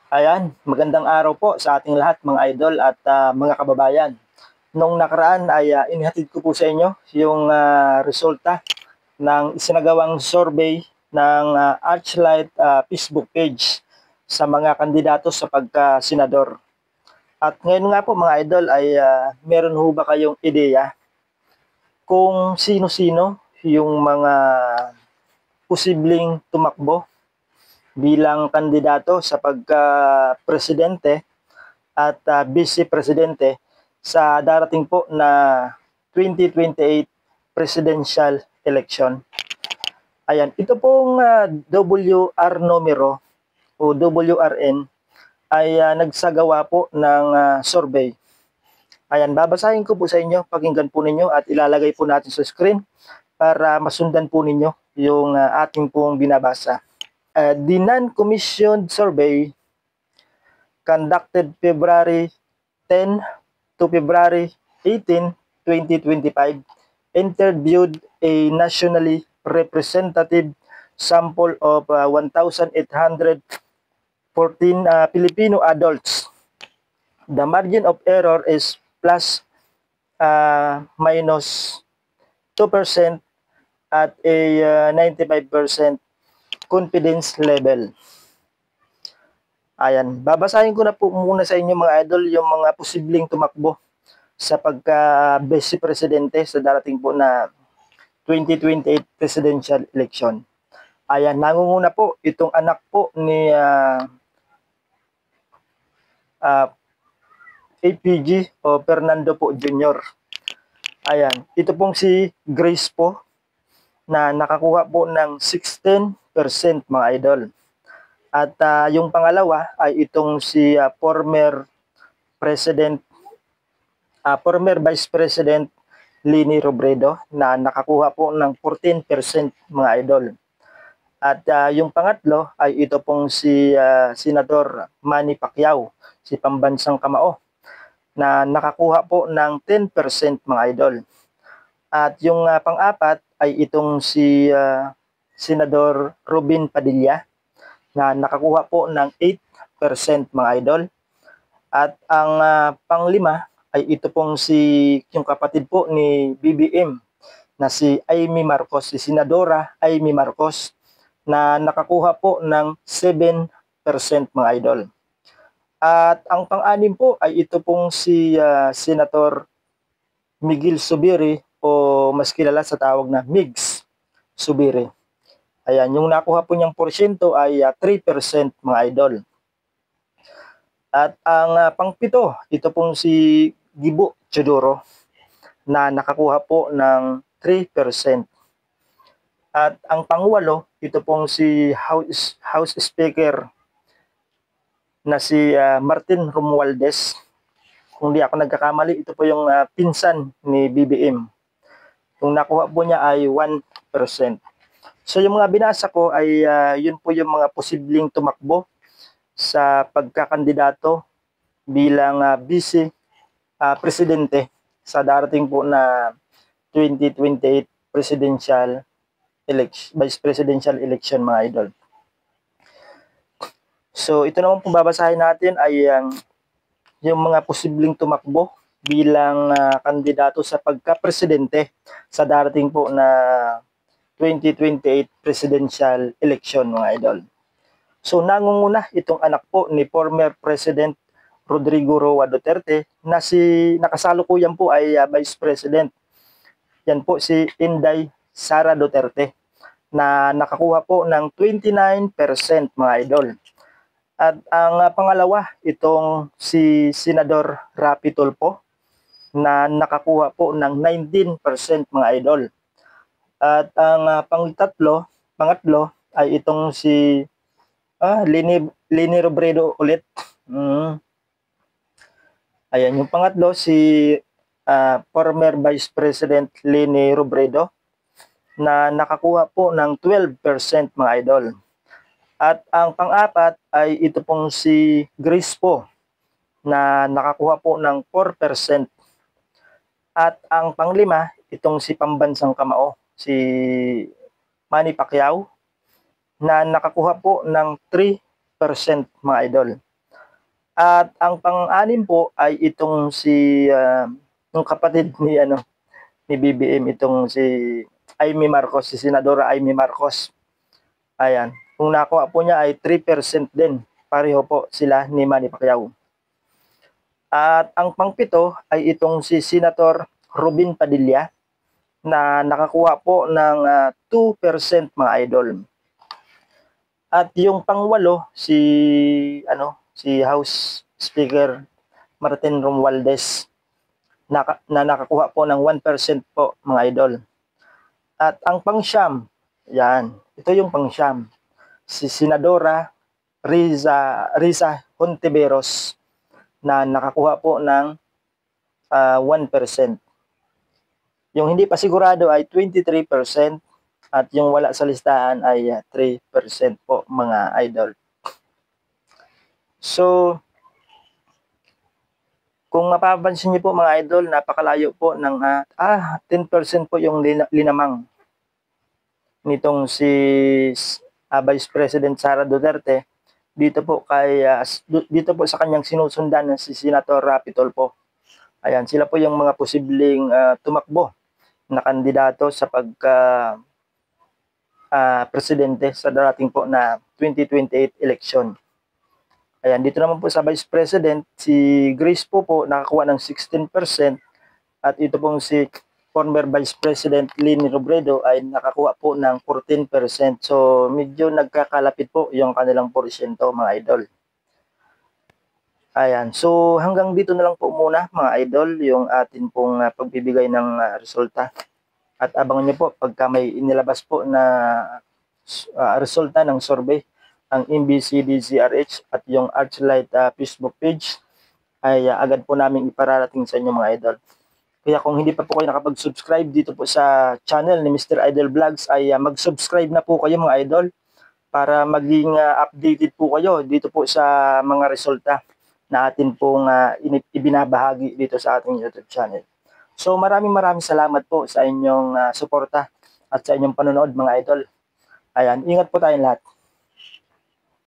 Ayan, magandang araw po sa ating lahat mga idol at mga kababayan. Nung nakaraan ay inihatid ko po sa inyo yung resulta ng isinagawang survey ng Archlight Facebook page sa mga kandidato sa pagka-senador. At ngayon nga po mga idol ay meron ho ba kayong ideya kung sino-sino yung mga posibleng tumakbo bilang kandidato sa pagka-presidente at vice-presidente sa darating po na 2028 presidential election. Ayan, ito pong WR numero o WRN ay nagsagawa po ng survey. Ayan, babasahin ko po sa inyo, pakinggan po ninyo at ilalagay po natin sa screen para masundan po ninyo yung ating pong binabasa. The non-commissioned survey conducted February 10 to February 18, 2025, interviewed a nationally representative sample of 1,814 Filipino adults. The margin of error is plus minus 2% at a 95% confidence level. Ayan, babasahin ko na po muna sa inyo mga idol yung mga posibleng tumakbo sa pagka-vice presidente sa darating po na 2028 presidential election. Ayan, nangunguna po itong anak po ni APG o Fernando po Jr. Ayan, ito pong si Grace po na nakakuha po ng 16% mga idol. At yung pangalawa ay itong si former Vice President Leni Robredo na nakakuha po ng 14% mga idol. At yung pangatlo ay ito pong si Senador Manny Pacquiao, si pambansang kamao, na nakakuha po ng 10% mga idol. At yung pang-apat ay itong si Senador Robin Padilla na nakakuha po ng 8% mga idol. At ang panglima ay ito pong yung kapatid po ni BBM na si Amy Marcos, si Senadora Amy Marcos na nakakuha po ng 7% mga idol. At ang pang-anim po ay ito pong si Senator Miguel Zubiri o mas kilala sa tawag na Migs Zubiri. Ayan, yung nakuha po niyang porsyento ay 3% mga idol. At ang pangpito, ito pong si Gibo Chodoro na nakakuha po ng 3%. At ang pangwalo, ito pong si House Speaker na si Martin Romualdez. Kung di ako nagkakamali, ito po yung pinsan ni BBM. Yung nakuha po niya ay 1%. So yung mga binasa ko ay yun po yung mga posibleng tumakbo sa pagkakandidato bilang vice presidente sa darating po na 2028 presidential election, vice presidential election mga idol. So ito naman pong babasahin natin ay yung mga posibleng tumakbo bilang kandidato sa pagka-presidente sa darating po na 2028 presidential election mga idol. So nangunguna itong anak po ni former President Rodrigo Roa Duterte na nakasalukuyan po ay Vice President. Yan po si Inday Sara Duterte na nakakuha po ng 29% mga idol. At ang pangalawa, itong si Senador Rapi Tulfo na nakakuha po ng 19% mga idol. At ang pangatlo ay itong si Leni Robredo ulit. Ayan, yung pangatlo si former Vice President Leni Robredo na nakakuha po ng 12% mga idol. At ang pang-apat ay ito pong si Grace po na nakakuha po ng 4%. At ang panglima, itong si pambansang kamao, si Manny Pacquiao na nakakuha po ng 3% mga idol. At ang pang-anim po ay itong si yung kapatid ni BBM, itong si Amy Marcos, si Senadora Amy Marcos. Ayan. Kung nakuha po niya ay 3% din. Pareho po sila ni Manny Pacquiao. At ang pang-pito ay itong si Senator Robin Padilla na nakakuha po ng 2% mga idol. At yung pang-walo si House Speaker Martin Romualdez na nakakuha po ng 1% po mga idol. At ang pang-siyam, yan, ito yung pang-siyam, si Senadora Risa Hontiveros na nakakuha po ng 1%. Yung hindi pa sigurado ay 23% at yung wala sa listahan ay 3% po mga idol. So, kung mapapansin niyo po mga idol, napakalayo po ng 10% po yung linamang nitong si Vice President Sara Duterte dito po sa kanyang sinusundan na si Senator Rapi Tulfo. Ayan, sila po yung mga posibleng tumakbo na kandidato sa pagka presidente sa darating po na 2028 election. Ayan, dito naman po sa Vice President, si Grace po nakakuha ng 16% at ito pong si former Vice President Leni Robredo ay nakakuha po ng 14%. So, medyo nagkakalapit po yung kanilang porsyento mga idol. Ayan, so hanggang dito na lang po muna mga idol yung atin pong pagbibigay ng resulta. At abangan nyo po pagka may inilabas po na resulta ng survey ang MBC-DZRH at yung Archlight Facebook page ay agad po namin ipararating sa inyo mga idol. Kaya kung hindi pa po kayo nakapag-subscribe dito po sa channel ni Mr. Idol Vlogs ay mag-subscribe na po kayo mga idol para maging updated po kayo dito po sa mga resulta na atin pong ibinabahagi dito sa ating YouTube channel. So maraming salamat po sa inyong suporta at sa inyong panonood mga idol. Ayan, ingat po tayong lahat.